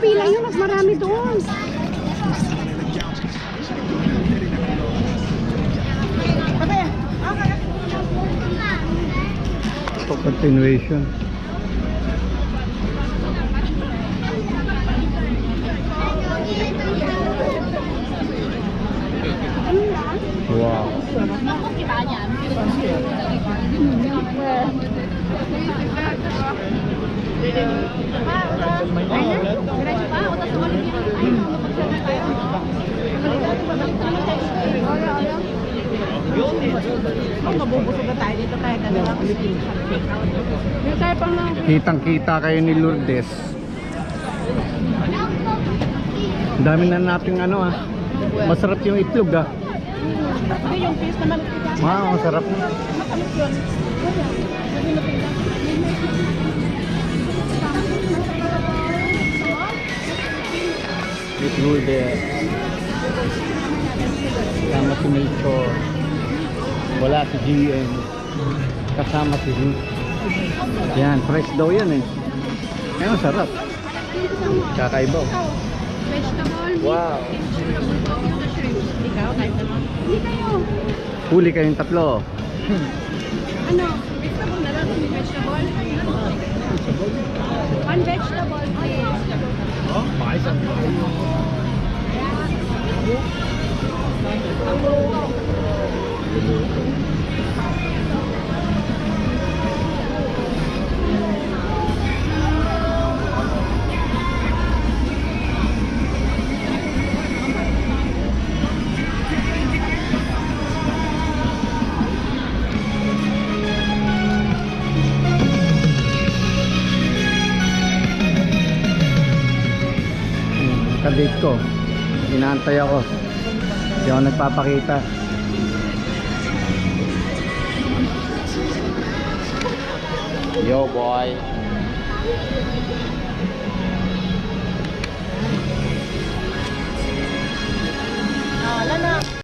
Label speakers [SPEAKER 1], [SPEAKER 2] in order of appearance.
[SPEAKER 1] pila yun, mas marami doon.
[SPEAKER 2] Ito, continuation. Wow.
[SPEAKER 1] Mabubusog na tayo dito kaya dalawa.
[SPEAKER 2] Kitang-kita kayo ni Lourdes. Ang dami na nating ano ah. Masarap yung itlog ah.
[SPEAKER 1] Hindi, yung fish naman.
[SPEAKER 2] Wow, masarap.
[SPEAKER 1] Matamis yun.
[SPEAKER 2] With Lourdes. Kasama si Melchor. Wala si GM. Kasama si Ruth. Yan, fresh daw yan eh. Ngayon, sarap. Kakaiba.
[SPEAKER 1] Vegetable, meat,
[SPEAKER 2] Wow.
[SPEAKER 1] ikaw, kahit ano. Hindi kayo.
[SPEAKER 2] Huli kayong tatlo.
[SPEAKER 1] Ano? Vegetable na lang. Vegetable. One vegetable, please.
[SPEAKER 2] Kadate ko. Inaantay ako. Hindi ako nagpapakita. Yo boy.